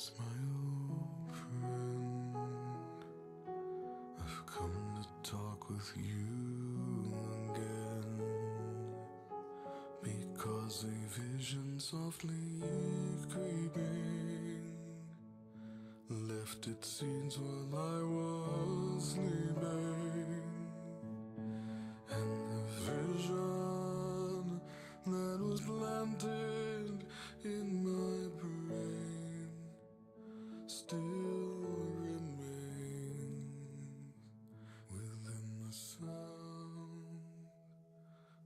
Yes, my old friend, I've come to talk with you again, because a vision softly creeping left its seeds while I was sleeping, and the vision that was planted in my brain still remains within the sound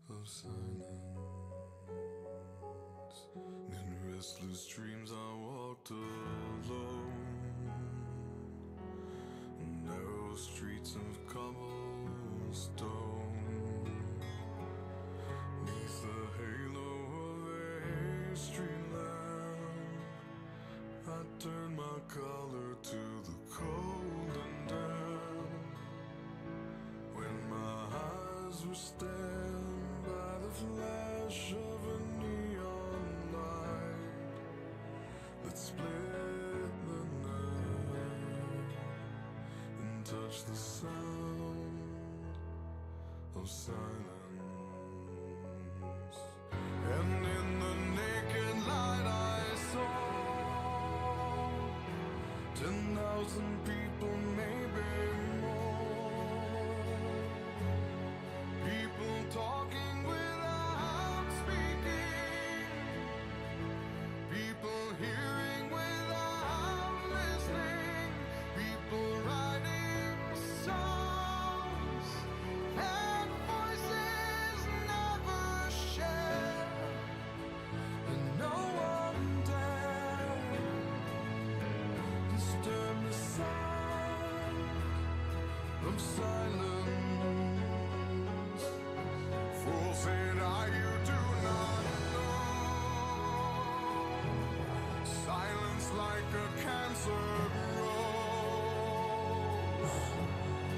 of silence. In restless dreams I walked alone, narrow streets of cobblestone, neath the halo of a street lamp, I turned my collar to the cold and damp. When my eyes were stabbed by the flash of a neon light that split the night and touched the sound of silence. And in the naked light I saw 10,000 people, maybe more. People talking without speaking. People hearing without listening. People writing songs that voices never share. And no one dared disturb the sound of silence. Fool said I, you do not know. Silence like a cancer grows.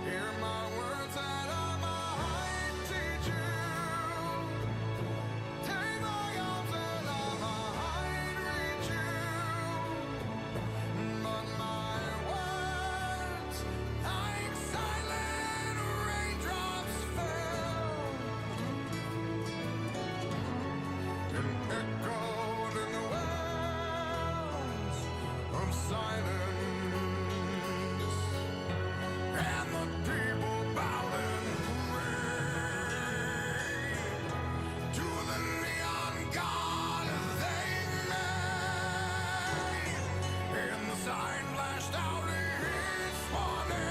Hear my words that I might teach you. Take my arms and I might reach you. But my words, like silent raindrops, fell and echoed in the wells of silence. And the people bowed and prayed to the neon god they made. And the sign flashed out its warning,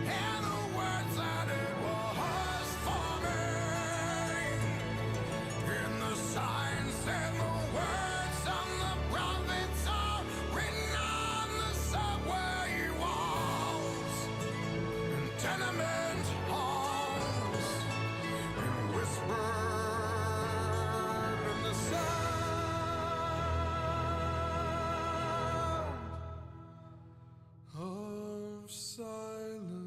and the words that it was forming. And the sign said the words of the prophets are written on the subway walls and tenement halls, and whispered in the sound of silence.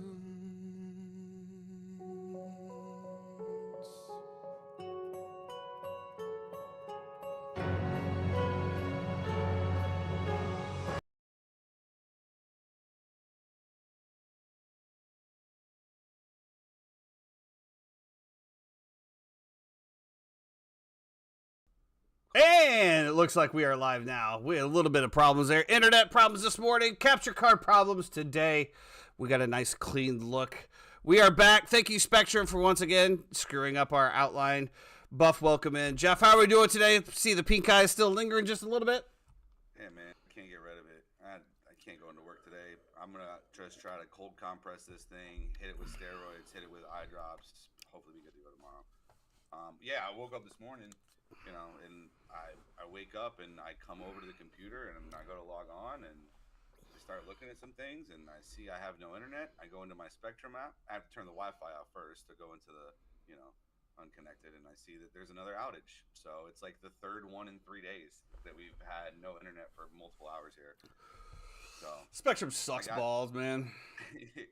And it looks like we are live now. We had a little bit of problems there. Internet problems this morning. Capture card problems today. We got a nice clean look. We are back. Thank you, Spectrum, for once again screwing up our outline. Buff, welcome in. Jeff, how are we doing today? See the pink eye still lingering just a little bit? Yeah, man, can't get rid of it. I can't go into work today. I'm gonna just try to cold compress this thing, hit it with steroids, hit it with eye drops. Hopefully, we get to go tomorrow. Yeah, I woke up this morning, and I wake up and I come over to the computer and I go to log on and I start looking at some things and I see I have no internet. I go into my Spectrum app. I have to turn the Wi-Fi off first to go into the, unconnected, and I see that there's another outage. So it's like the third one in 3 days that we've had no internet for multiple hours here. So Spectrum sucks balls, man.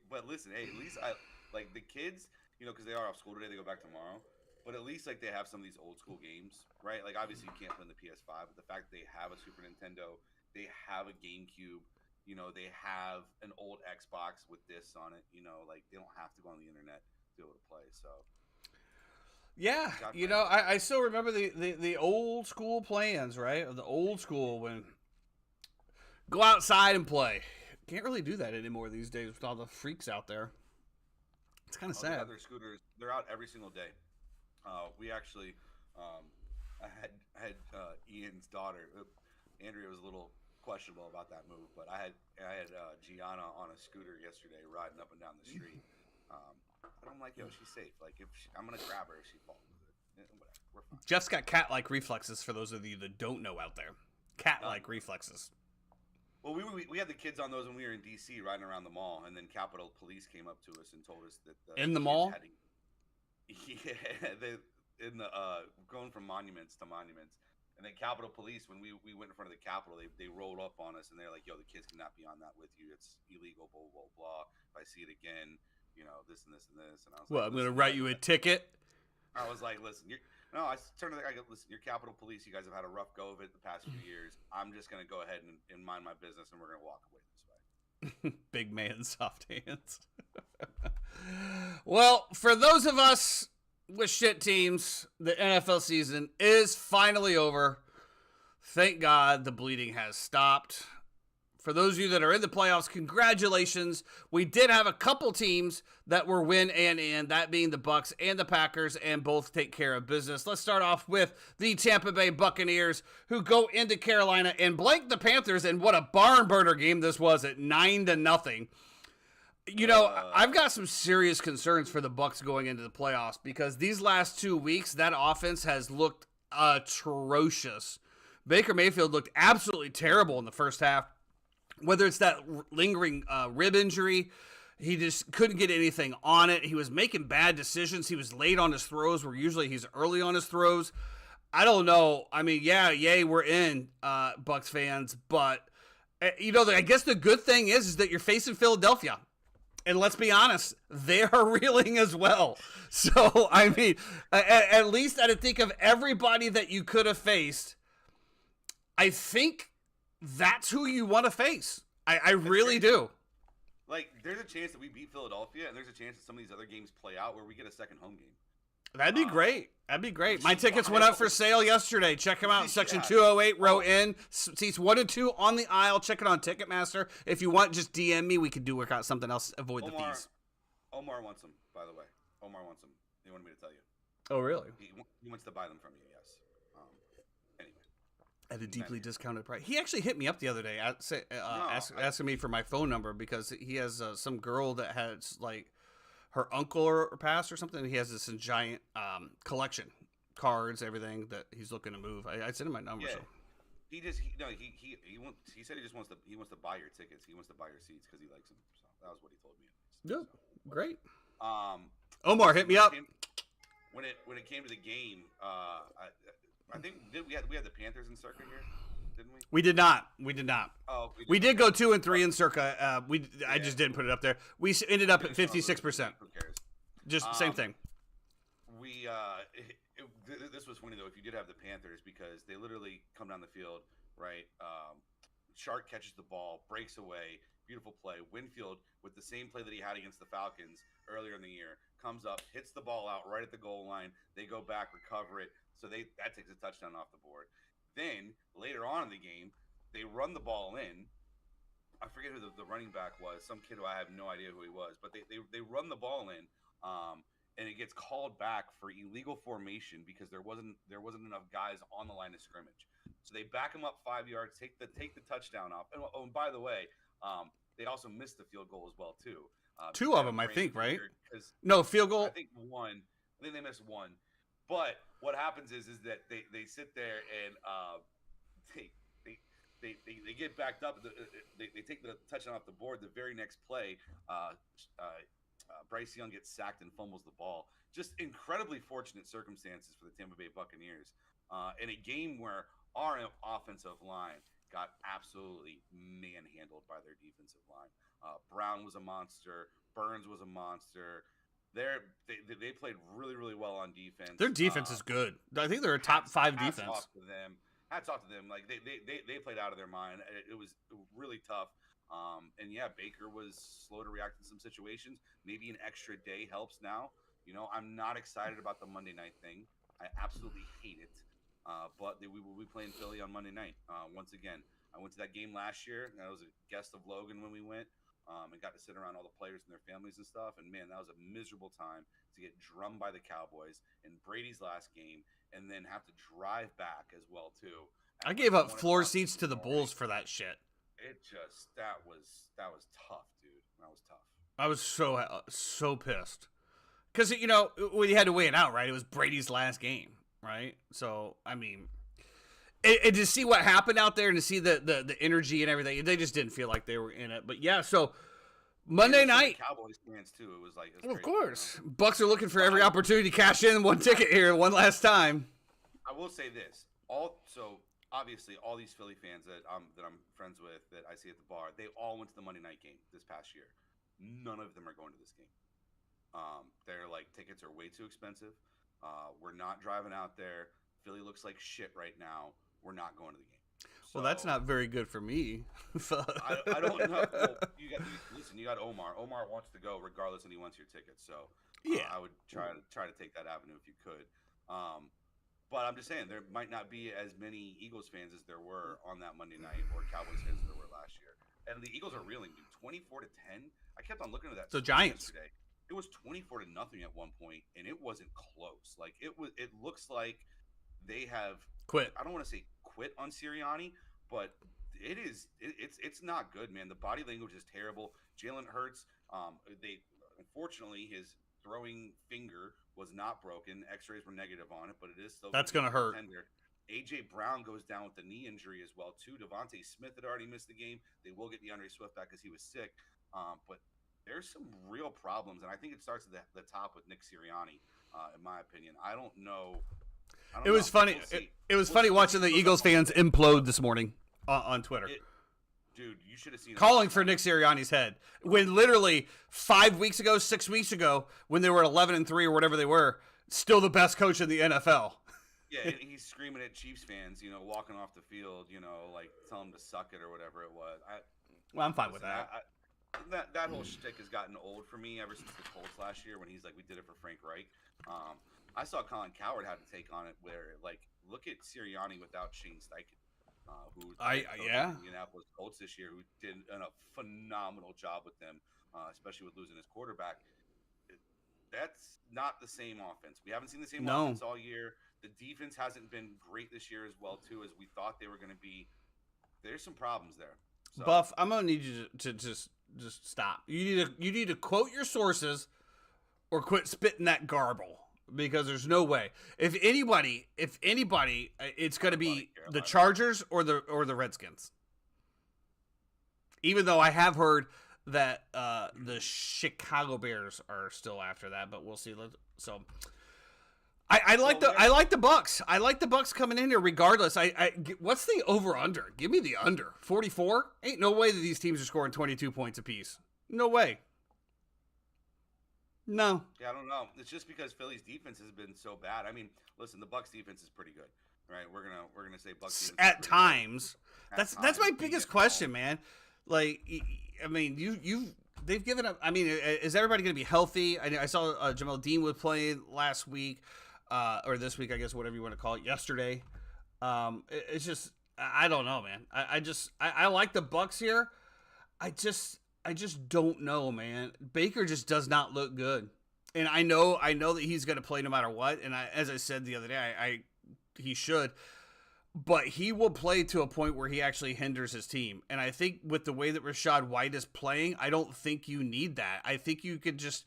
But listen, hey, at least I like the kids, because they are off school today. They go back tomorrow. but at least like they have some of these old school games, right? Like obviously you can't play on the PS5, but the fact that they have a Super Nintendo, they have a GameCube, you know, they have an old Xbox with discs on it, you know, like they don't have to go on the internet to be able to play. So Yeah, you know, I still remember the old school plans, right? The old school when go outside and play. Can't really do that anymore these days with all the freaks out there. It's kind of sad. They have their scooters. They're out every single day. We actually, I had Ian's daughter. Andrea was a little questionable about that move, but I had Gianna on a scooter yesterday riding up and down the street. But I'm like, yo, she's safe. Like, I'm gonna grab her if she falls. Whatever, we're fine. Jeff's got cat-like reflexes. For those of you that don't know out there, cat-like reflexes. Well, we had the kids on those when we were in DC riding around the mall, and then Capitol Police came up to us and told us that in the mall. Going from monuments to monuments, and then Capitol Police, when we went in front of the Capitol, they rolled up on us and they're like, "Yo, the kids cannot be on that with you. It's illegal." Blah blah blah. If I see it again, you know, this and this and this. And I was well, like, I'm gonna write you a ticket. I was like, listen, I turned to the guy, listen, you're Capitol Police. You guys have had a rough go of it the past few years. I'm just going to go ahead and mind my business, and we're going to walk away this way. Big man, soft hands. Well, for those of us with shit teams, the NFL season is finally over. Thank God the bleeding has stopped. For those of you that are in the playoffs, congratulations. We did have a couple teams that were win and in, that being the Bucs and the Packers, and both take care of business. Let's start off with the Tampa Bay Buccaneers, who go into Carolina and blank the Panthers, and what a barn burner game this was at 9-0. You know, I've got some serious concerns for the Bucs going into the playoffs because these last 2 weeks, that offense has looked atrocious. Baker Mayfield looked absolutely terrible in the first half. Whether it's that lingering rib injury, he just couldn't get anything on it. He was making bad decisions. He was late on his throws, where usually he's early on his throws. I don't know. I mean, yay, we're in, Bucs fans. But, you know, I guess the good thing is that you're facing Philadelphia. And let's be honest, they are reeling as well. So, I mean, at least I think of everybody that you could have faced, I think that's who you want to face. I really do. Like, there's a chance that we beat Philadelphia, and there's a chance that some of these other games play out where we get a second home game. That'd be great. That'd be great. My tickets went up for sale yesterday. Check them out. Section 208, row N, seats 1 and 2 on the aisle. Check it on Ticketmaster. If you want, just DM me. We could work out something else. Avoid the fees. Omar wants them, by the way. Omar wants them. He wanted me to tell you. Oh, really? He wants to buy them from you, yes. Anyway. At a deeply discounted price. He actually hit me up the other day asking me for my phone number because he has some girl that has, like, her uncle or passed or something. He has this giant collection, cards, everything that he's looking to move. I sent him my number. Yeah. So He said he wants to buy your tickets. He wants to buy your seats because he likes them. So that was what he told me. Yep. So, Great. Omar, hit me up. When it came to the game, I think we had the Panthers in circuit here, didn't we? We did not. Oh, we did go 2 and 3 in circa. I just didn't put it up there. We ended up at 56%. Who cares? Just same thing. This was funny though. If you did have the Panthers, because they literally come down the field, right? Shark catches the ball, breaks away, beautiful play. Winfield, with the same play that he had against the Falcons earlier in the year, comes up, hits the ball out right at the goal line. They go back, recover it, so that takes a touchdown off the board. Then later on in the game, they run the ball in. I forget who the running back was. Some kid who I have no idea who he was, but they run the ball in, and it gets called back for illegal formation because there wasn't enough guys on the line of scrimmage. So they back him up 5 yards, take the touchdown off. And by the way, they also missed the field goal as well too. 2 of them, I think, right? No, field goal. I think one. I think they missed one. But what happens is that they sit there and they get backed up. They take the touchdown off the board. The very next play, Bryce Young gets sacked and fumbles the ball. Just incredibly fortunate circumstances for the Tampa Bay Buccaneers in a game where our offensive line got absolutely manhandled by their defensive line. Brown was a monster. Burns was a monster. They played really really well on defense. Their defense is good. I think they're a top 5 hats defense. off to them. Hats off to them. Like they played out of their mind. It was really tough. And yeah, Baker was slow to react in some situations. Maybe an extra day helps now. You know, I'm not excited about the Monday night thing. I absolutely hate it. But we will be playing Philly on Monday night. Once again, I went to that game last year. And I was a guest of Logan when we went. And got to sit around all the players and their families and stuff. And man, that was a miserable time to get drummed by the Cowboys in Brady's last game, and then have to drive back as well too. I gave up floor seats to the Bulls for that shit. It just that was tough, dude. That was tough. I was so pissed because you know we had to weigh it out, right? It was Brady's last game, right? So I mean. And to see what happened out there and to see the energy and everything, they just didn't feel like they were in it. But yeah, so Monday night, Cowboys fans too. It was like, of course, you know? Bucs are looking for every opportunity to cash in one ticket here, one last time. I will say this: obviously, all these Philly fans that I'm friends with, that I see at the bar, they all went to the Monday night game this past year. None of them are going to this game. They're like, tickets are way too expensive. We're not driving out there. Philly looks like shit right now. We're not going to the game. So, well, that's not very good for me. I don't know. Well, you got Omar. Omar wants to go regardless, and he wants your tickets. So yeah, I would try to take that avenue if you could. But I'm just saying there might not be as many Eagles fans as there were on that Monday night, or Cowboys fans as there were last year. And the Eagles are reeling, dude. 24-10. I kept on looking at that. So Giants. Yesterday. It was 24-0 at one point, and it wasn't close. Like it looks like they have quit. I don't want to say quit on Sirianni, but it's not good, man. The body language is terrible. Jalen Hurts, unfortunately his throwing finger was not broken. X-rays were negative on it, but it is still gonna hurt. AJ Brown goes down with the knee injury as well too. Devontae Smith had already missed the game. They will get DeAndre Swift back because he was sick, but there's some real problems, and I think it starts at the top with Nick Sirianni, in my opinion. I don't know. It was funny. It was funny watching the Eagles fans implode this morning on Twitter. Dude, you should have seen calling for Nick Sirianni's head when literally 5 weeks ago, 6 weeks ago, when they were 11-3 or whatever they were, still the best coach in the NFL. Yeah, and he's screaming at Chiefs fans, you know, walking off the field, you know, like tell them to suck it or whatever it was. I'm fine with that. That whole shtick has gotten old for me ever since the Colts last year when he's like, we did it for Frank Reich. I saw Colin Cowherd had to take on it where, like, look at Sirianni without Shane Steichen, who was the Indianapolis Colts this year, who did a phenomenal job with them, especially with losing his quarterback. That's not the same offense. We haven't seen the same offense all year. The defense hasn't been great this year as well, too, as we thought they were going to be. There's some problems there. So, Buff, I'm gonna need you to just stop. You need to quote your sources, or quit spitting that garble. Because there's no way. If anybody, it's going to be the Chargers or the Redskins. Even though I have heard that the Chicago Bears are still after that, but we'll see. So I like the Bucs. I like the Bucs coming in here regardless. What's the over under? Give me the under. 44? Ain't no way that these teams are scoring 22 points apiece. No way. No. Yeah, I don't know. It's just because Philly's defense has been so bad. I mean, listen, the Bucs defense is pretty good, right? We're gonna say Bucs defense at times. That's my biggest question, man. Like, I mean, they've given up. I mean, is everybody gonna be healthy? I saw Jamel Dean was playing last week, or this week, I guess, whatever you want to call it. Yesterday, it's just I don't know, man. I like the Bucs here. I just don't know, man. Baker just does not look good. And I know that he's going to play no matter what. And as I said the other day, he should. But he will play to a point where he actually hinders his team. And I think with the way that Rachaad White is playing, I don't think you need that. I think you could just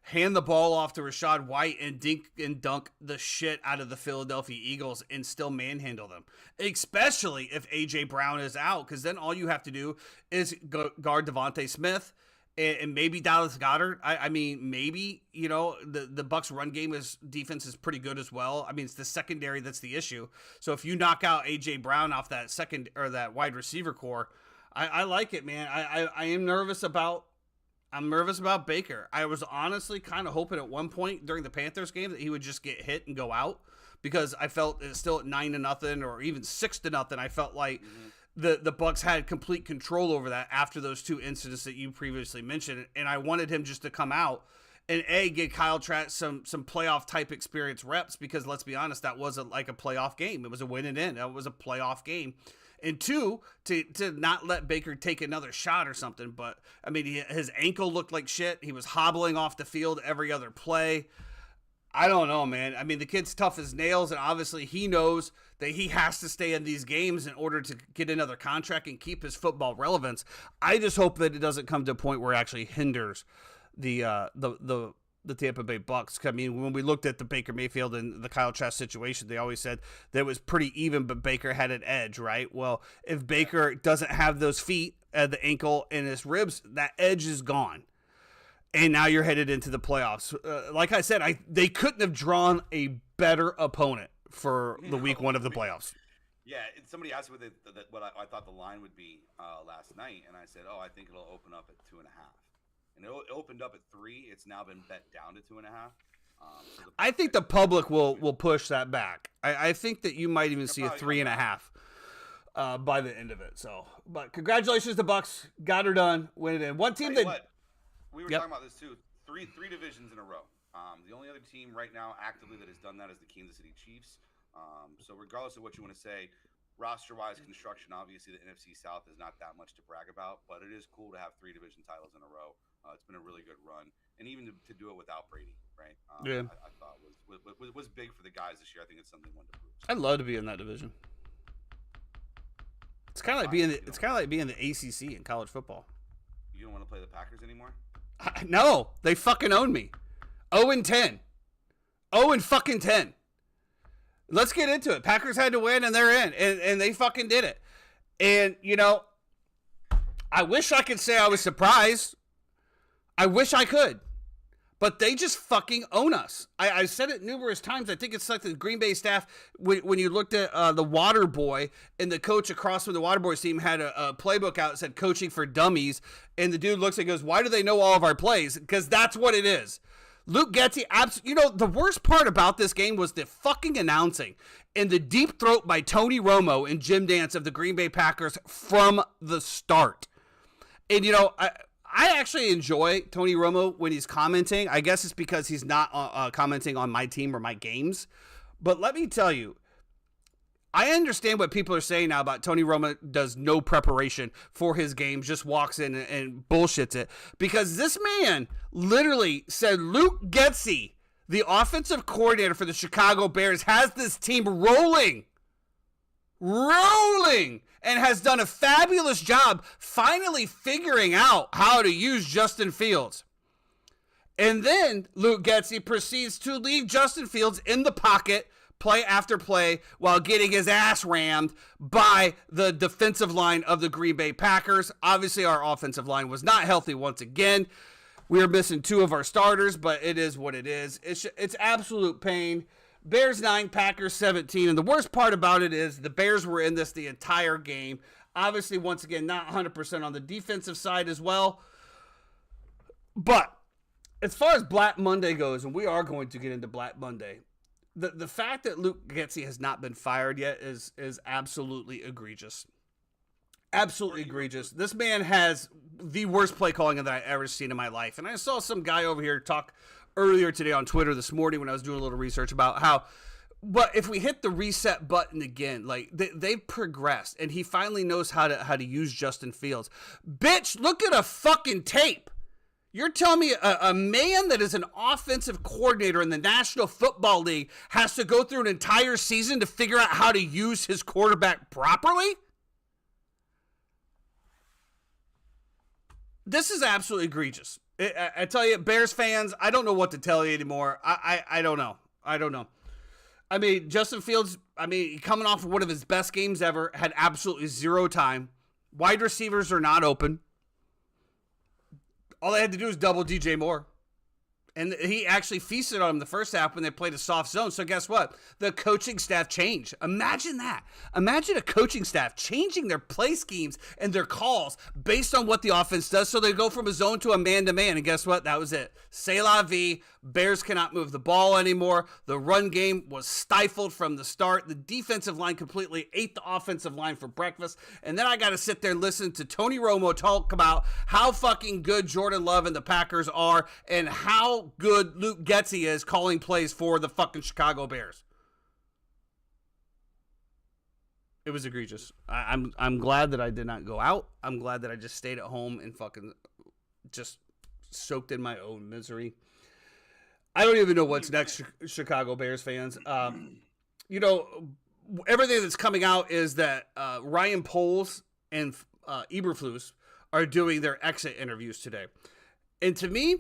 hand the ball off to Rachaad White and dink and dunk the shit out of the Philadelphia Eagles and still manhandle them. Especially if A.J. Brown is out, because then all you have to do is guard Devontae Smith and maybe Dallas Goedert. I mean, maybe, you know, the Bucs run game defense is pretty good as well. I mean, it's the secondary that's the issue. So if you knock out A.J. Brown off that that wide receiver core, I like it, man. I am nervous about I'm nervous about Baker. I was honestly kind of hoping at one point during the Panthers game that he would just get hit and go out, because I felt it's still at 9-0 or even 6-0. I felt like the Bucs had complete control over that after those two incidents that you previously mentioned, and I wanted him just to come out and get Kyle Trask some playoff type experience reps, because let's be honest, that wasn't like a playoff game. It was a win and in. That was a playoff game. And two, to not let Baker take another shot or something. But I mean, his ankle looked like shit. He was hobbling off the field every other play. I don't know, man. I mean, the kid's tough as nails, and obviously he knows that he has to stay in these games in order to get another contract and keep his football relevance. I just hope that it doesn't come to a point where it actually hinders the Tampa Bay Bucs. I mean, when we looked at the Baker Mayfield and the Kyle Trask situation, they always said that it was pretty even, but Baker had an edge, right? Well, if Baker doesn't have those feet, the ankle and his ribs, that edge is gone. And now you're headed into the playoffs. Like I said, they couldn't have drawn a better opponent for the week one of the playoffs. Yeah, somebody asked me what I thought the line would be last night, and I said, I think it'll open up at 2.5. And it opened up at 3. It's now been bet down to 2.5. I think the public will push that back. I think that you might even see a 3.5 by the end of it. So, but congratulations to Bucs, got her done, win it in. One team that we were talking about this too. Three divisions in a row. The only other team right now actively that has done that is the Kansas City Chiefs. So regardless of what you want to say, roster-wise construction, obviously the NFC South is not that much to brag about, but it is cool to have 3 division titles in a row. It's been a really good run, and even to do it without Brady, right? I thought was big for the guys this year. I think it's something they wanted to prove. I'd love to be in that division. It's kind of like being the ACC in college football. You don't want to play the Packers anymore? No, they fucking own me. 0-10. 0-10. Let's get into it. Packers had to win, and they're in, and they fucking did it. And, I wish I could say I was surprised. I wish I could. But they just fucking own us. I said it numerous times. I think it's like the Green Bay staff, when you looked at the Water Boy, and the coach across from the Water Boys team had a playbook out that said coaching for dummies, and the dude looks and goes, why do they know all of our plays? Because that's what it is. Luke Getsy, the worst part about this game was the fucking announcing and the deep throat by Tony Romo and Jim Nantz of the Green Bay Packers from the start. And, I actually enjoy Tony Romo when he's commenting. I guess it's because he's not commenting on my team or my games. But let me tell you, I understand what people are saying now about Tony Romo does no preparation for his games, just walks in and bullshits it. Because this man literally said Luke Getsy, the offensive coordinator for the Chicago Bears, has this team rolling, and has done a fabulous job finally figuring out how to use Justin Fields. And then Luke Getsy proceeds to leave Justin Fields in the pocket play after play while getting his ass rammed by the defensive line of the Green Bay Packers. Obviously, our offensive line was not healthy once again. We are missing 2 of our starters, but it is what it is. It's absolute pain. Bears 9, Packers 17. And the worst part about it is the Bears were in this the entire game. Obviously, once again, not 100% on the defensive side as well. But as far as Black Monday goes, and we are going to get into Black Monday, the fact that Luke Getsy has not been fired yet is absolutely egregious. Absolutely egregious. This man has the worst play calling that I've ever seen in my life. And I saw some guy over here talk earlier today on Twitter this morning when I was doing a little research about how, but if we hit the reset button again, like they've progressed, and he finally knows how to use Justin Fields. Bitch, look at a fucking tape. You're telling me a man that is an offensive coordinator in the National Football League has to go through an entire season to figure out how to use his quarterback properly? This is absolutely egregious. I tell you, Bears fans, I don't know what to tell you anymore. I don't know. I mean, Justin Fields, coming off of one of his best games ever, had absolutely zero time. Wide receivers are not open. All they had to do was double DJ Moore. And he actually feasted on him the first half when they played a soft zone. So guess what? The coaching staff changed. Imagine that. Imagine a coaching staff changing their play schemes and their calls based on what the offense does. So they go from a zone to a man-to-man. And guess what? That was it. C'est la vie. Bears cannot move the ball anymore. The run game was stifled from the start. The defensive line completely ate the offensive line for breakfast. And then I got to sit there and listen to Tony Romo talk about how fucking good Jordan Love and the Packers are and how good Luke Getsy is calling plays for the fucking Chicago Bears. It was egregious. I'm glad that I did not go out. I'm glad that I just stayed at home and fucking just soaked in my own misery. I don't even know what's next, Chicago Bears fans. You know, everything that's coming out is that Ryan Poles and Eberflus are doing their exit interviews today. And to me,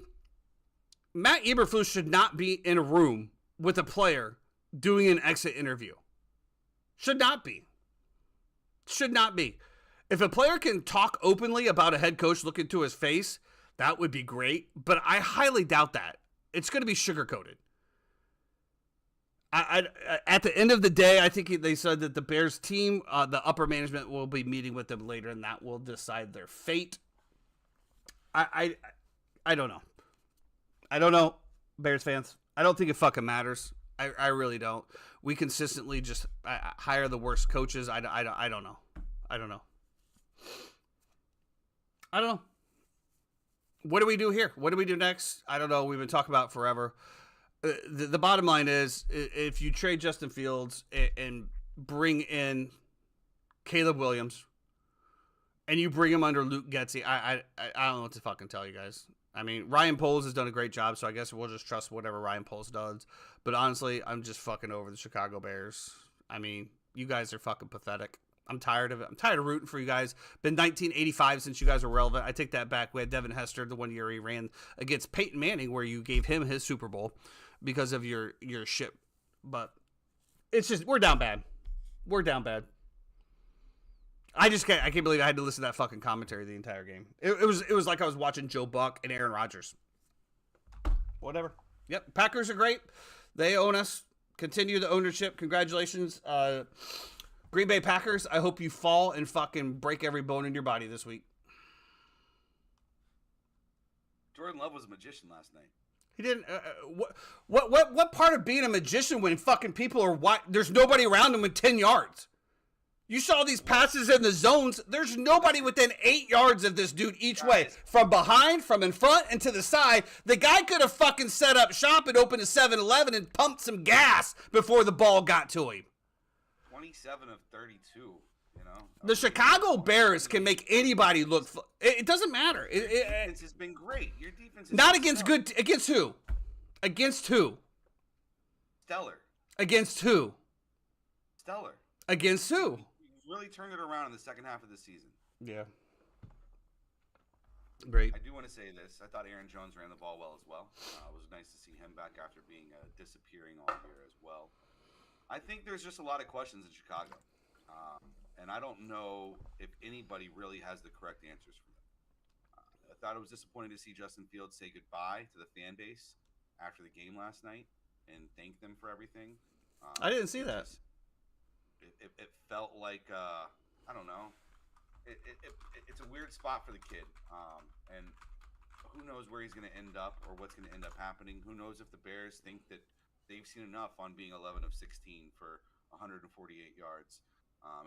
Matt Eberflus should not be in a room with a player doing an exit interview. Should not be. Should not be. If a player can talk openly about a head coach looking to his face, that would be great. But I highly doubt that. It's going to be sugar-coated. At the end of the day, I think they said that the Bears team, the upper management, will be meeting with them later, and that will decide their fate. I don't know. I don't know, Bears fans. I don't think it fucking matters. I really don't. We consistently just hire the worst coaches. I don't know. I don't know. I don't know. What do we do here? What do we do next? I don't know. We've been talking about it forever. The bottom line is, if you trade Justin Fields and bring in Caleb Williams, and you bring him under Luke Getsy, I don't know what to fucking tell you guys. I mean, Ryan Poles has done a great job, so I guess we'll just trust whatever Ryan Poles does. But honestly, I'm just fucking over the Chicago Bears. I mean, you guys are fucking pathetic. I'm tired of it. I'm tired of rooting for you guys. Been 1985 since you guys were relevant. I take that back. We had Devin Hester the one year he ran against Peyton Manning, where you gave him his Super Bowl because of your shit. But it's just, we're down bad. We're down bad. I can't believe I had to listen to that fucking commentary the entire game. It was like I was watching Joe Buck and Aaron Rodgers. Whatever. Yep. Packers are great. They own us. Continue the ownership. Congratulations. Green Bay Packers, I hope you fall and fucking break every bone in your body this week. Jordan Love was a magician last night. He didn't. What part of being a magician when fucking people are there's nobody around him with 10 yards? You saw these passes in the zones. There's nobody within 8 yards of this dude each way. From behind, from in front, and to the side. The guy could have fucking set up shop and opened a 7-Eleven and pumped some gas before the ball got to him. 27 of 32, you know. The Chicago Bears can make anybody look. It doesn't matter. Your defense has been great. Your defense has not been against stellar. good. Against who? Against who? Stellar. Against who? Stellar. Against who? You really turned it around in the second half of the season. Yeah. Great. I do want to say this. I thought Aaron Jones ran the ball well as well. It was nice to see him back after being disappearing all year as well. I think there's just a lot of questions in Chicago. And I don't know if anybody really has the correct answers for them. I thought it was disappointing to see Justin Fields say goodbye to the fan base after the game last night and thank them for everything. I didn't see that. It felt like, I don't know. It's a weird spot for the kid. And who knows where he's going to end up or what's going to end up happening. Who knows if the Bears think that they've seen enough on being 11 of 16 for 148 yards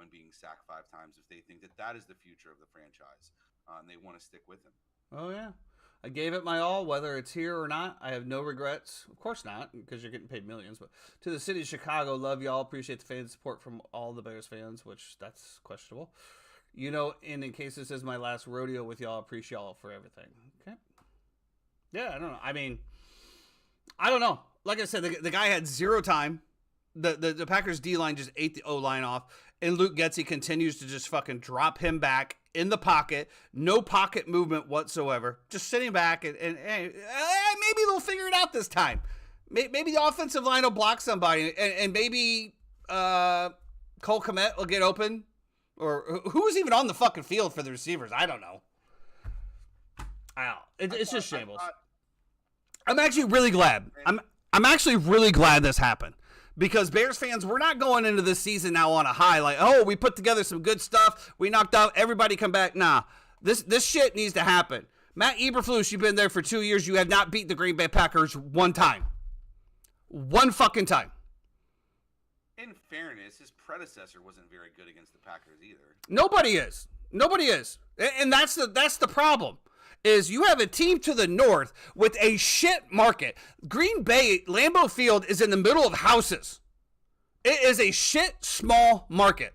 and being sacked 5 times if they think that that is the future of the franchise and they want to stick with him. Oh, yeah. I gave it my all, whether it's here or not. I have no regrets. Of course not, because you're getting paid millions. But to the city of Chicago, love y'all. Appreciate the fan support from all the Bears fans, which that's questionable. You know, and in case this is my last rodeo with y'all, appreciate y'all for everything. Okay? Yeah, I don't know. I mean, I don't know. Like I said, the guy had zero time. The Packers D-line just ate the O-line off. And Luke Getsy continues to just fucking drop him back in the pocket. No pocket movement whatsoever. Just sitting back and maybe they'll figure it out this time. Maybe the offensive line will block somebody. And maybe Cole Kmet will get open. Or who's even on the fucking field for the receivers? I don't know. It's just shambles. I'm actually really glad. I'm actually really glad this happened. Because Bears fans, we're not going into this season now on a high, like, oh, we put together some good stuff, we knocked out everybody, come back. Nah, this shit needs to happen. Matt Eberflus, you've been there for 2 years. You have not beat the Green Bay Packers one time. One fucking time. In fairness, his predecessor wasn't very good against the Packers either. Nobody is. Nobody is. And that's the problem. Is you have a team to the north with a shit market. Green Bay, Lambeau Field is in the middle of houses. It is a shit small market.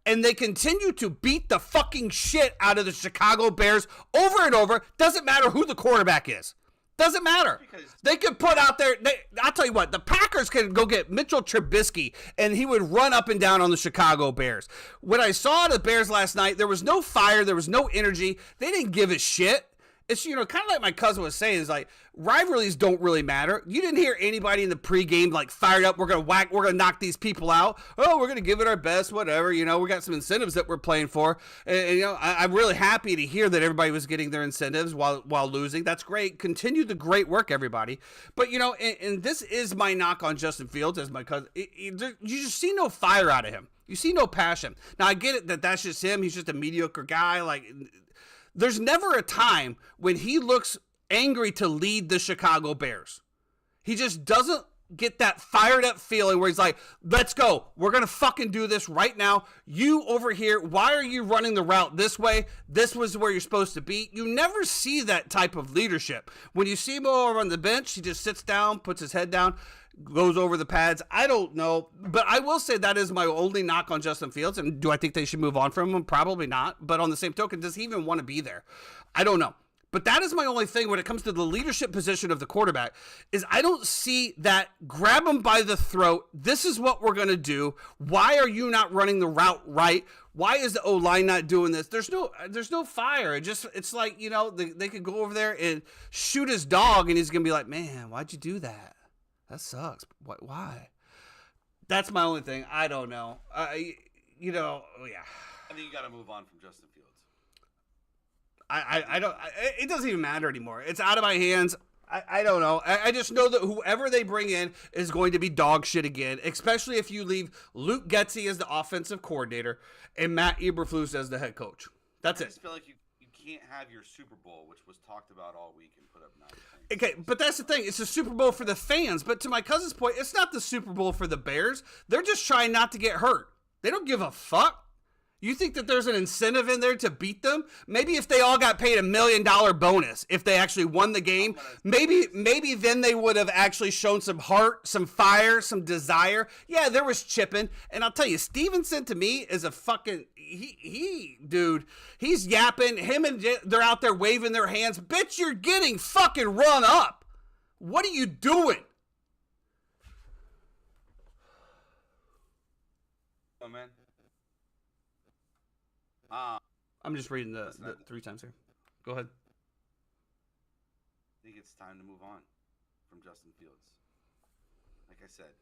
And they continue to beat the fucking shit out of the Chicago Bears over and over. Doesn't matter who the quarterback is. Doesn't matter. They could put out there, I'll tell you what, the Packers can go get Mitchell Trubisky and he would run up and down on the Chicago Bears. When I saw the Bears last night, there was no fire, there was no energy. They didn't give a shit. It's, kind of like my cousin was saying, is like, rivalries don't really matter. You didn't hear anybody in the pregame like fired up. We're going to knock these people out. Oh, we're going to give it our best, whatever. We got some incentives that we're playing for. And I'm really happy to hear that everybody was getting their incentives while losing. That's great. Continue the great work, everybody. But, and this is my knock on Justin Fields as my cousin. You just see no fire out of him. You see no passion. Now, I get it that's just him. He's just a mediocre guy. Like, there's never a time when he looks angry to lead the Chicago Bears. He just doesn't get that fired up feeling where he's like, let's go. We're going to fucking do this right now. You over here, why are you running the route this way? This was where you're supposed to be. You never see that type of leadership. When you see him over on the bench, he just sits down, puts his head down, goes over the pads. I don't know, but I will say that is my only knock on Justin Fields. And do I think they should move on from him? Probably not. But on the same token, does he even want to be there? I don't know. But that is my only thing when it comes to the leadership position of the quarterback is I don't see that grab him by the throat. This is what we're going to do. Why are you not running the route right? Why is the O-line not doing this? There's no fire. It's like, they could go over there and shoot his dog and he's going to be like, man, why'd you do that? That sucks. Why? That's my only thing. I don't know. Yeah. I think you got to move on from Justin Fields. I don't. It doesn't even matter anymore. It's out of my hands. I don't know. I just know that whoever they bring in is going to be dog shit again, especially if you leave Luke Getsy as the offensive coordinator and Matt Eberflus as the head coach. That's it. I just feel like you can't have your Super Bowl, which was talked about all week, and put up 9 points. Okay, but that's the thing. It's a Super Bowl for the fans. But to my cousin's point, it's not the Super Bowl for the Bears. They're just trying not to get hurt. They don't give a fuck. You think that there's an incentive in there to beat them? Maybe if they all got paid $1 million bonus, if they actually won the game, maybe then they would have actually shown some heart, some fire, some desire. Yeah, there was chipping. And I'll tell you, Stevenson to me is a fucking, dude, he's yapping. Him and they're out there waving their hands. Bitch, you're getting fucking run up. What are you doing? Oh, man. I'm just reading the 3 times here. Go ahead. I think it's time to move on from Justin Fields. Like I said,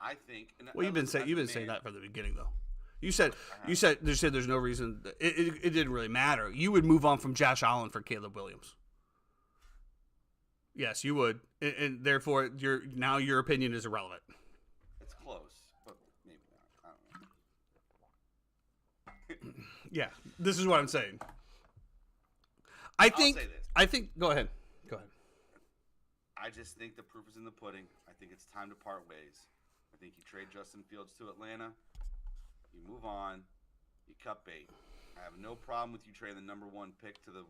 I think. Well, you've been saying that from the beginning, though. You said there's no reason. It didn't really matter. You would move on from Josh Allen for Caleb Williams. Yes, you would, and therefore your opinion is irrelevant. It's close, but maybe not. I don't know. Yeah, this is what I'm saying. I'll say this. Go ahead. I just think the proof is in the pudding. I think it's time to part ways. I think you trade Justin Fields to Atlanta. You move on. You cut bait. I have no problem with you trading the number 1 pick to the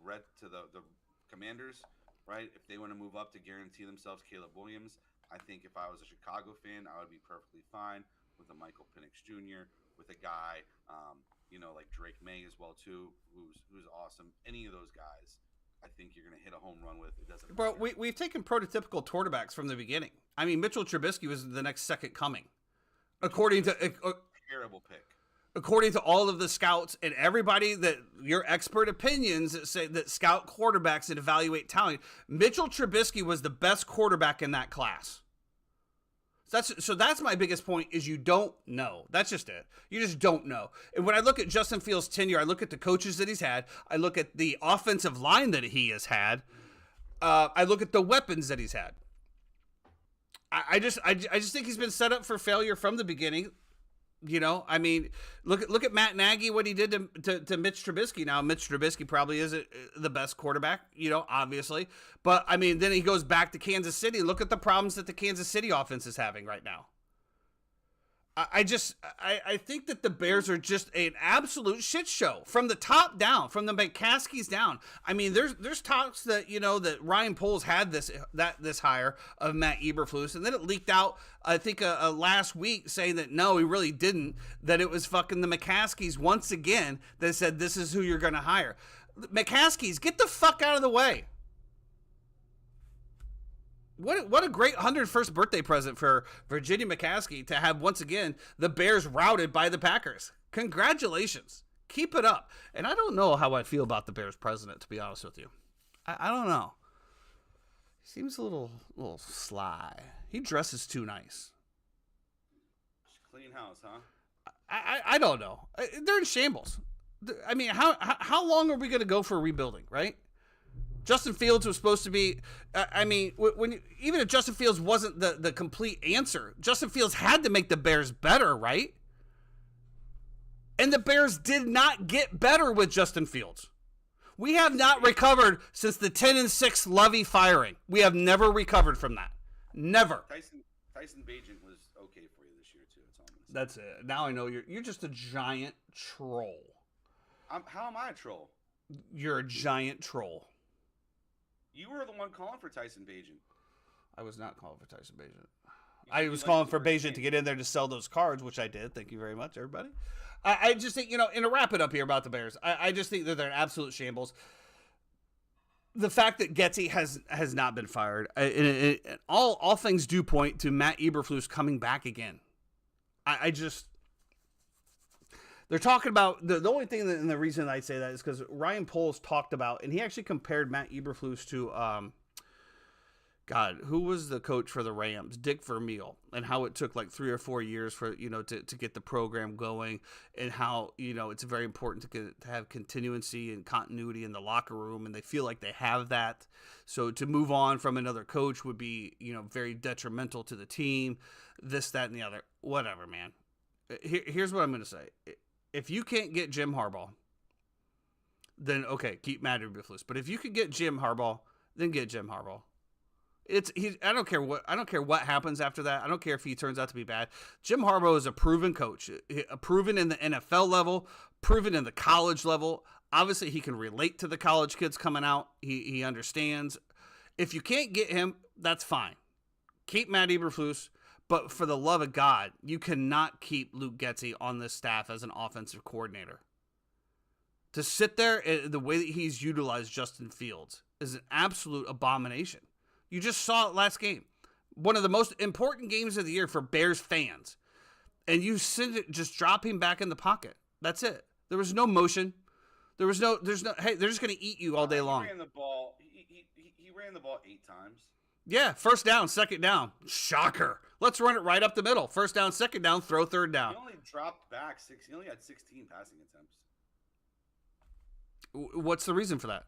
Commanders, right? If they want to move up to guarantee themselves Caleb Williams, I think if I was a Chicago fan, I would be perfectly fine with a Michael Penix Jr., with a guy, like Drake May as well too, who's awesome. Any of those guys, I think you're gonna hit a home run with. It doesn't. Bro, we've taken prototypical quarterbacks from the beginning. I mean, Mitchell Trubisky was the next second coming, according to terrible pick. According to all of the scouts and everybody that your expert opinions that say that scout quarterbacks that evaluate talent, Mitchell Trubisky was the best quarterback in that class. So that's my biggest point is you don't know. That's just it. You just don't know. And when I look at Justin Fields' tenure, I look at the coaches that he's had. I look at the offensive line that he has had. I look at the weapons that he's had. I just think he's been set up for failure from the beginning. You know, I mean, look at Matt Nagy, what he did to Mitch Trubisky. Now, Mitch Trubisky probably isn't the best quarterback, you know, obviously. But, I mean, then he goes back to Kansas City. Look at the problems that the Kansas City offense is having right now. I think that the Bears are just an absolute shit show from the top down, from the McCaskies down. I mean, there's talks that, you know, that Ryan Poles had this hire of Matt Eberflus, and then it leaked out, I think, last week saying that no, he really didn't, that it was fucking the McCaskies once again that said this is who you're going to hire. McCaskies, get the fuck out of the way. What a great 101st birthday present for Virginia McCaskey to have, once again, the Bears routed by the Packers. Congratulations. Keep it up. And I don't know how I feel about the Bears president, to be honest with you. I don't know. He seems a little sly. He dresses too nice. Clean house, huh? I don't know. They're in shambles. I mean, how long are we going to go for rebuilding, right? Justin Fields was supposed to be, I mean, even if Justin Fields wasn't the complete answer, Justin Fields had to make the Bears better, right? And the Bears did not get better with Justin Fields. We have not recovered since the 10-6 Lovey firing. We have never recovered from that. Never. Tyson Bagent was okay for you this year, too. That's it. Now I know you're just a giant troll. How am I a troll? You're a giant troll. You were the one calling for Tyson Bagent. I was not calling for Tyson Bagent. I was calling for Bagent to get in there to sell those cards, which I did. Thank you very much, everybody. I just think, you know, and to wrap it up here about the Bears, I just think that they're an absolute shambles. The fact that Getsy has not been fired, all things do point to Matt Eberflus coming back again. They're talking about, the only thing that, and the reason I say that is because Ryan Poles talked about, and he actually compared Matt Eberflus to, who was the coach for the Rams? Dick Vermeil, and how it took like 3 or 4 years for, you know, to get the program going, and how, you know, it's very important to have continuity and continuity in the locker room, and they feel like they have that. So to move on from another coach would be, you know, very detrimental to the team, this, that, and the other. Whatever, man. Here's what I'm going to say. If you can't get Jim Harbaugh, then okay, keep Matt Eberflus. But if you could get Jim Harbaugh, then get Jim Harbaugh. I don't care what happens after that. I don't care if he turns out to be bad. Jim Harbaugh is a proven coach, proven in the NFL level, proven in the college level. Obviously, he can relate to the college kids coming out. He understands. If you can't get him, that's fine. Keep Matt Eberflus. But for the love of God, you cannot keep Luke Getsy on this staff as an offensive coordinator. To sit there, the way that he's utilized Justin Fields is an absolute abomination. You just saw it last game. One of the most important games of the year for Bears fans. And you just drop him back in the pocket. That's it. There was no motion. There's no, hey, they're just going to eat you all day long. He ran the ball. He ran the ball 8 times. Yeah, first down, second down. Shocker. Let's run it right up the middle. First down, second down, throw third down. He only dropped back 6. He only had 16 passing attempts. What's the reason for that?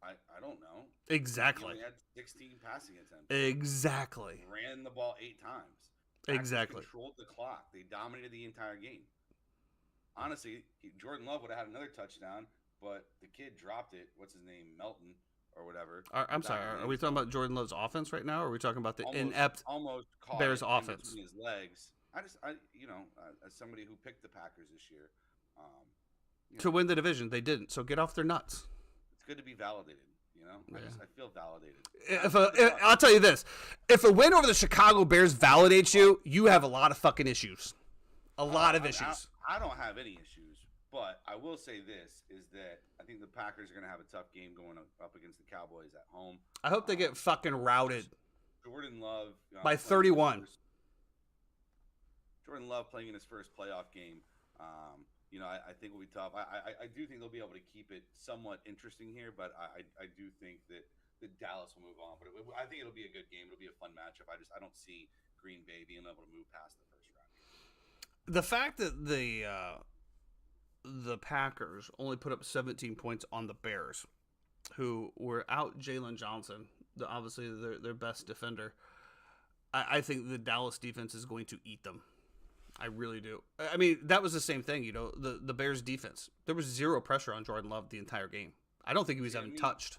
I don't know. Exactly. He only had 16 passing attempts. Exactly. Ran the ball 8 times. Exactly. Controlled the clock. They dominated the entire game. Honestly, Jordan Love would have had another touchdown, but the kid dropped it. What's his name? Melton. Or whatever. I'm sorry. Are we talking about Jordan Love's offense right now, or are we talking about the inept Bears offense? Between his legs. As somebody who picked the Packers this year, to win the division, they didn't. So get off their nuts. It's good to be validated. You know, Yeah. I feel validated. I'll tell you this: if a win over the Chicago Bears validates you, you have a lot of fucking issues. A lot of issues. I don't have any issues, but I will say this: is that I think the Packers are going to have a tough game going up against the Cowboys at home. I hope they get fucking routed. Jordan Love by 31. Jordan Love playing in his first playoff game. I think will be tough. I do think they'll be able to keep it somewhat interesting here, but I do think that Dallas will move on. But I think it'll be a good game. It'll be a fun matchup. I don't see Green Bay being able to move past the first round. The fact that the Packers only put up 17 points on the Bears, who were out Jalen Johnson, obviously their best defender. I think the Dallas defense is going to eat them. I really do. I mean, that was the same thing, the Bears defense. There was zero pressure on Jordan Love the entire game. I don't think he was even touched.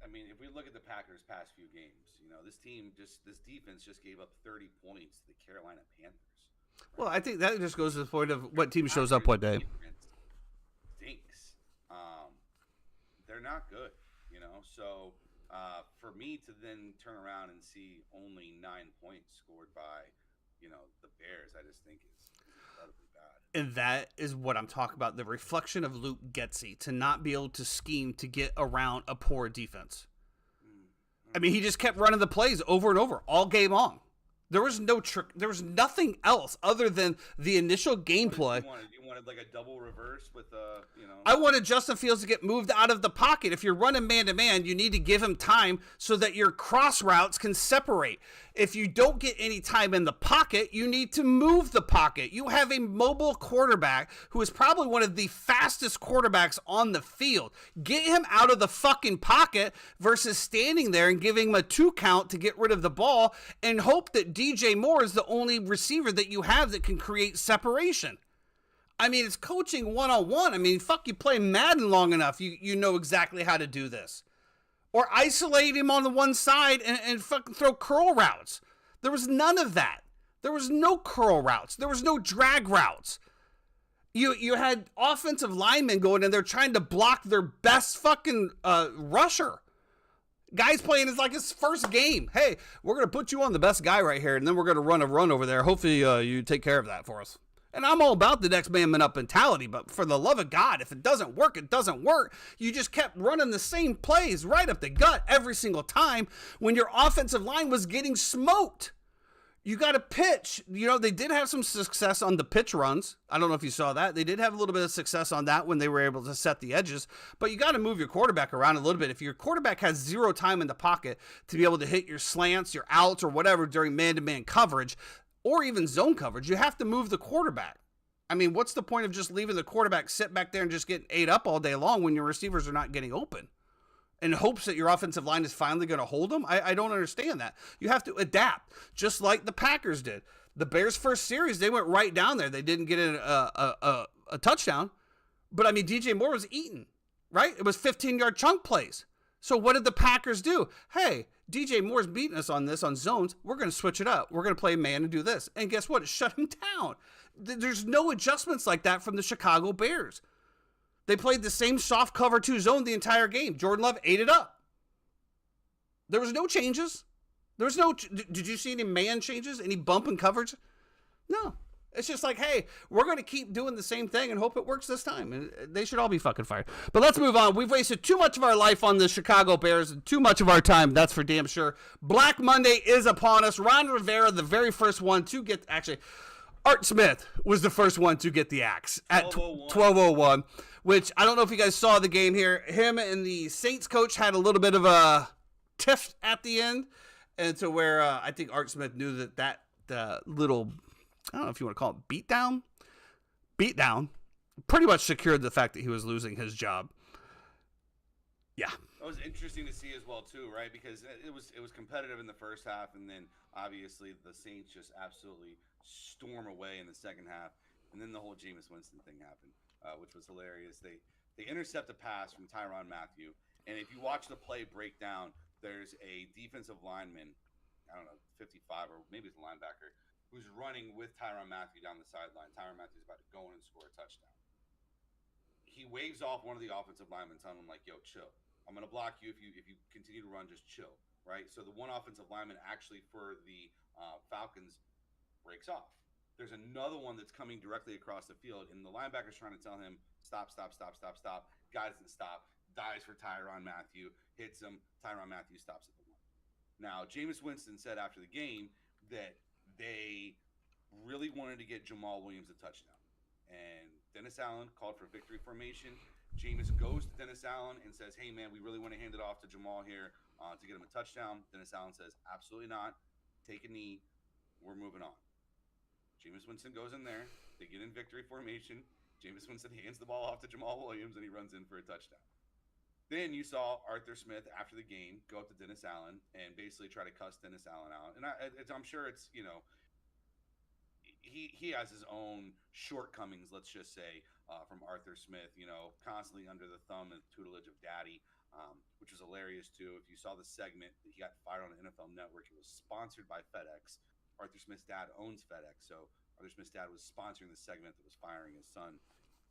I mean, if we look at the Packers' past few games, this defense just gave up 30 points to the Carolina Panthers. Right? Well, I think that just goes to the point of what team shows up what day. Stinks. They're not good, So for me to then turn around and see only 9 points scored by, the Bears, I just think is incredibly bad. And that is what I'm talking about. The reflection of Luke Getsy to not be able to scheme to get around a poor defense. I mean, he just kept running the plays over and over all game long. There was no trick. There was nothing else other than the initial gameplay. You wanted like a double reverse with I wanted Justin Fields to get moved out of the pocket. If you're running man-to-man, you need to give him time so that your cross routes can separate. If you don't get any time in the pocket, you need to move the pocket. You have a mobile quarterback who is probably one of the fastest quarterbacks on the field. Get him out of the fucking pocket versus standing there and giving him a 2 count to get rid of the ball and hope that DJ Moore is the only receiver that you have that can create separation. I mean, it's coaching one-on-one. I mean, fuck, you play Madden long enough, you know exactly how to do this. Or isolate him on the one side and fucking throw curl routes. There was none of that. There was no curl routes. There was no drag routes. You had offensive linemen going in there trying to block their best fucking rusher. Guy's playing is like his first game. Hey, we're going to put you on the best guy right here, and then we're going to run a run over there. Hopefully you take care of that for us. And I'm all about the next man up mentality, but for the love of God, if it doesn't work, it doesn't work. You just kept running the same plays right up the gut every single time when your offensive line was getting smoked. You got to pitch. They did have some success on the pitch runs. I don't know if you saw that. They did have a little bit of success on that when they were able to set the edges, but you got to move your quarterback around a little bit. If your quarterback has zero time in the pocket to be able to hit your slants, your outs, or whatever during man-to-man coverage, or even zone coverage, you have to move the quarterback. I mean, what's the point of just leaving the quarterback sit back there and just getting ate up all day long when your receivers are not getting open in hopes that your offensive line is finally going to hold them? I don't understand that. You have to adapt, just like the Packers did. The Bears' first series, they went right down there. They didn't get a touchdown. But, I mean, DJ Moore was eating, right? It was 15-yard chunk plays. So what did the Packers do? Hey, DJ Moore's beating us on this on zones. We're going to switch it up. We're going to play man and do this. And guess what? It shut him down. There's no adjustments like that from the Chicago Bears. They played the same soft cover 2 zone the entire game. Jordan Love ate it up. There was no changes. There was no. Did you see any man changes? Any bump in coverage? No. It's just like, hey, we're going to keep doing the same thing and hope it works this time. And they should all be fucking fired. But let's move on. We've wasted too much of our life on the Chicago Bears and too much of our time. That's for damn sure. Black Monday is upon us. Ron Rivera, the very first one to get, actually, Art Smith was the first one to get the axe at 12:01, which I don't know if you guys saw the game here. Him and the Saints coach had a little bit of a tiff at the end. And to where I think Art Smith knew that little, I don't know if you want to call it beatdown, pretty much secured the fact that he was losing his job. Yeah. It was interesting to see as well too, right? Because it was competitive in the first half, and then obviously the Saints just absolutely storm away in the second half, and then the whole Jameis Winston thing happened, which was hilarious. They intercept a pass from Tyrann Mathieu, and if you watch the play break down, there's a defensive lineman, I don't know, 55 or maybe it's a linebacker, who's running with Tyrann Mathieu down the sideline. Tyrann Mathieu's about to go in and score a touchdown. He waves off one of the offensive linemen, telling him, like, yo, chill. I'm going to block you if you continue to run, just chill, right? So the one offensive lineman actually for the Falcons breaks off. There's another one that's coming directly across the field, and the linebacker's trying to tell him, stop. Guy doesn't stop, dives for Tyrann Mathieu, hits him. Tyrann Mathieu stops at the 1. Now, Jameis Winston said after the game that they really wanted to get Jamal Williams a touchdown. And Dennis Allen called for victory formation. Jameis goes to Dennis Allen and says, hey, man, we really want to hand it off to Jamal here to get him a touchdown. Dennis Allen says, absolutely not. Take a knee. We're moving on. Jameis Winston goes in there. They get in victory formation. Jameis Winston hands the ball off to Jamal Williams, and he runs in for a touchdown. Then you saw Arthur Smith after the game go up to Dennis Allen and basically try to cuss Dennis Allen out. And I'm sure it's, he has his own shortcomings, let's just say, from Arthur Smith, constantly under the thumb and tutelage of Daddy, which was hilarious too. If you saw the segment that he got fired on the NFL Network, it was sponsored by FedEx. Arthur Smith's dad owns FedEx, so Arthur Smith's dad was sponsoring the segment that was firing his son.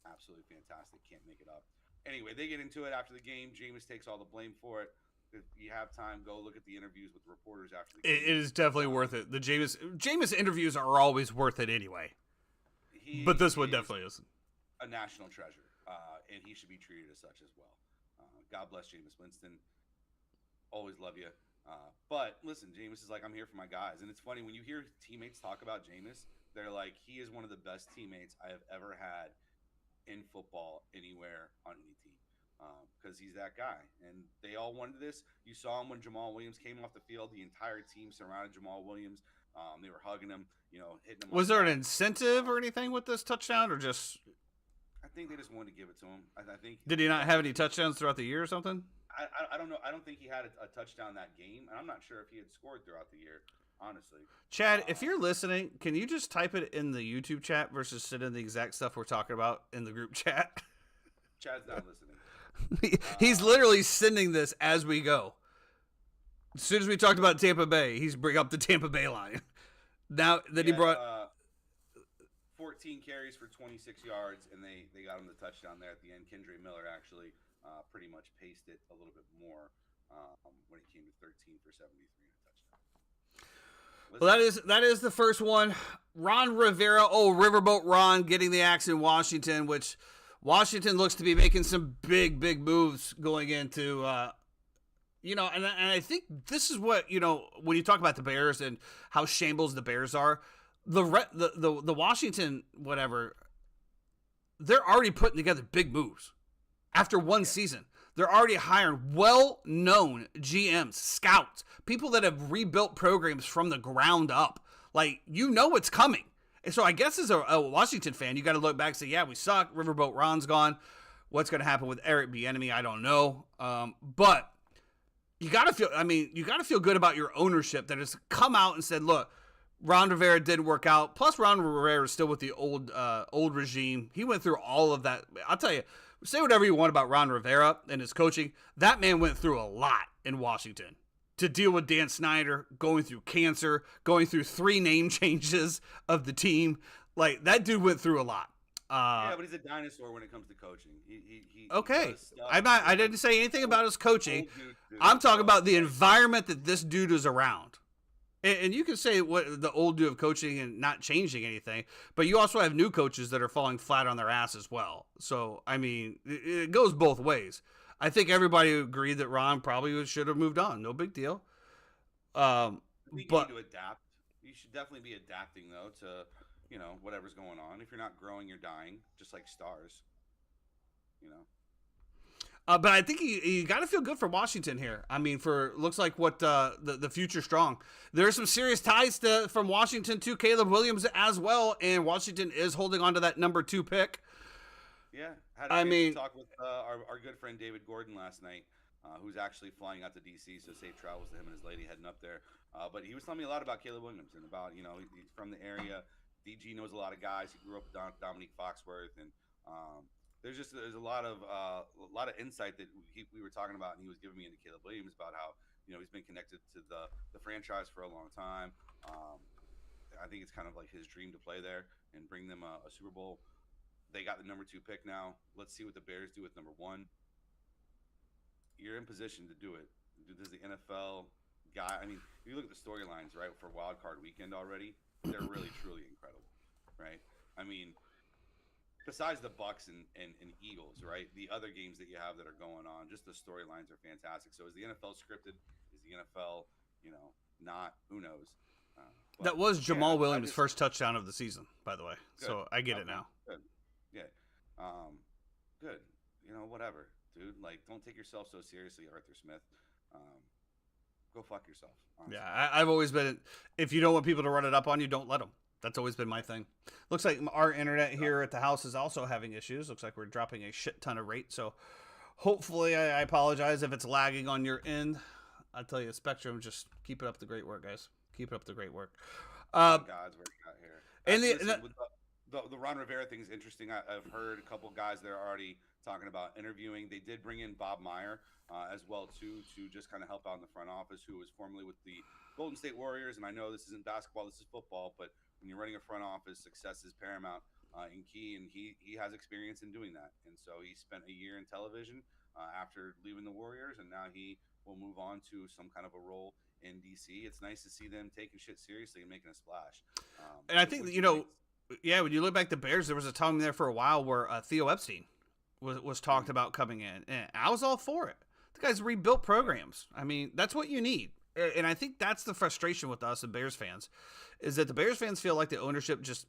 Absolutely fantastic. Can't make it up. Anyway, they get into it after the game. Jameis takes all the blame for it. If you have time, go look at the interviews with reporters after the game. It is definitely worth it. The Jameis interviews are always worth it anyway. But this one definitely is a national treasure, and he should be treated as such as well. God bless Jameis Winston. Always love you. But listen, Jameis is like, I'm here for my guys. And it's funny, when you hear teammates talk about Jameis, they're like, he is one of the best teammates I have ever had in football anywhere on any team, because he's that guy. And they all wanted this. You saw him when Jamal Williams came off the field. The entire team surrounded Jamal Williams. They were hugging him, hitting him. Was there an incentive or anything with this touchdown, or just? I think they just wanted to give it to him. I think. Did he not have any touchdowns throughout the year or something? I don't know. I don't think he had a touchdown that game, and I'm not sure if he had scored throughout the year. Honestly, Chad, if you're listening, can you just type it in the YouTube chat versus sit in the exact stuff we're talking about in the group chat? Chad's not listening. He's literally sending this as we go. As soon as we talked about Tampa Bay, he's bringing up the Tampa Bay line. Now that he brought 14 carries for 26 yards, and they got him the touchdown there at the end. Kendre Miller actually pretty much paced it a little bit more when it came to 13 for 73 and a touchdown. Well, that is the first one. Ron Rivera, Riverboat Ron, getting the axe in Washington, which Washington looks to be making some big moves going into, and I think this is what, when you talk about the Bears and how shambles the Bears are, the Washington whatever, they're already putting together big moves after one season. They're already hiring well-known GMs, scouts, people that have rebuilt programs from the ground up. Like, what's coming. And so I guess as a Washington fan, you got to look back and say, yeah, we suck. Riverboat Ron's gone. What's going to happen with Eric Bieniemy? I don't know. But you got to feel good about your ownership that has come out and said, look, Ron Rivera didn't work out. Plus, Ron Rivera is still with the old regime. He went through all of that. I'll tell you, say whatever you want about Ron Rivera and his coaching. That man went through a lot in Washington to deal with Dan Snyder, going through cancer, going through 3 name changes of the team. Like, that dude went through a lot. Yeah, but he's a dinosaur when it comes to coaching. He okay. I didn't say anything about his coaching. I'm talking about the environment that this dude is around. And you can say what the old dude of coaching and not changing anything, but you also have new coaches that are falling flat on their ass as well. So, I mean, it goes both ways. I think everybody agreed that Ron probably should have moved on. No big deal. We need to adapt. You should definitely be adapting, though, to, whatever's going on. If you're not growing, you're dying, just like stars, But I think you got to feel good for Washington here. I mean, looks like what the future strong. There are some serious ties from Washington to Caleb Williams as well, and Washington is holding on to that number 2 pick. Yeah, I mean, talk with our good friend David Gordon last night, who's actually flying out to DC, so safe travels to him and his lady heading up there. But he was telling me a lot about Caleb Williams and about he's from the area. DG knows a lot of guys. He grew up with Dominique Foxworth and. There's a lot of insight that we were talking about, and he was giving me into Caleb Williams about how he's been connected to the franchise for a long time. I think it's kind of like his dream to play there and bring them a Super Bowl. They got the number 2 pick now. Let's see what the Bears do with number 1. You're in position to do it. Does the NFL guy? I mean, if you look at the storylines, right, for Wild Card Weekend already, they're really truly incredible, right? I mean. Besides the Bucs and Eagles, right? The other games that you have that are going on, just the storylines are fantastic. So is the NFL scripted? Is the NFL, not? Who knows? That was Jamal Williams' first touchdown of the season, by the way. Good. So I get it now. Good. Yeah. Good. Whatever, dude. Like, don't take yourself so seriously, Arthur Smith. Go fuck yourself. Honestly. Yeah, I've always been. If you don't want people to run it up on you, don't let them. That's always been my thing. Looks like our internet here at the house is also having issues. Looks like we're dropping a shit ton of rate. So Hopefully, I apologize if it's lagging on your end. I tell you, Spectrum, just keep it up the great work, guys. Keep it up the great work. God's work out here. And Listen, with the Ron Rivera thing is interesting. I've heard a couple guys that are already talking about interviewing. They did bring in Bob Meyer as well too, to just kind of help out in the front office, who was formerly with the Golden State Warriors. And I know this isn't basketball, this is football, but when you're running a front office, success is paramount and key. And he has experience in doing that. And so he spent a year in television after leaving the Warriors, and now he will move on to some kind of a role in DC. It's nice to see them taking shit seriously and making a splash. And I think that, yeah, when you look back at the Bears, there was a time there for a while where Theo Epstein was talked about coming in, and I was all for it. The guy's rebuilt programs. I mean, that's what you need. And I think that's the frustration with us and Bears fans, is that the Bears fans feel like the ownership just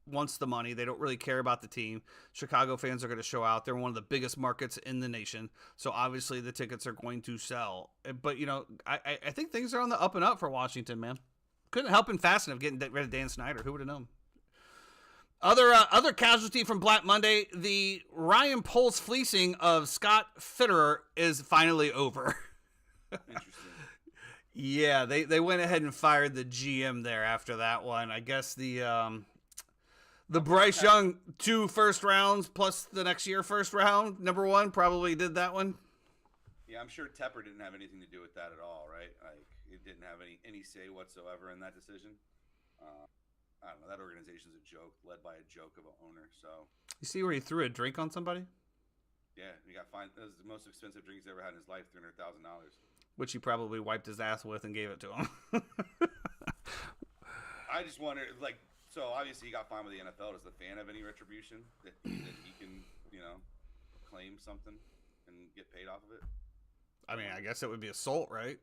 wants the money. They don't really care about the team. Chicago fans are going to show out. They're one of the biggest markets in the nation, so obviously the tickets are going to sell. But, I think things are on the up and up for Washington, man. Couldn't help in fast enough getting rid of Dan Snyder. Who would have known? Other casualty from Black Monday, the Ryan Poles fleecing of Scott Fitterer is finally over. Interesting. Yeah, they went ahead and fired the GM there after that one. I guess the Bryce Young 2 first rounds plus the next year first round, number 1, probably did that one. Yeah, I'm sure Tepper didn't have anything to do with that at all, right? Like, it didn't have any say whatsoever in that decision. I don't know. That organization's a joke, led by a joke of an owner. So you see where he threw a drink on somebody? Yeah, he got fined. That was the most expensive drink he's ever had in his life, $300,000. Which he probably wiped his ass with and gave it to him. I just wonder, like, so obviously he got fined with the NFL. Does the fan have any retribution that he can, claim something and get paid off of it? I mean, I guess it would be assault, right?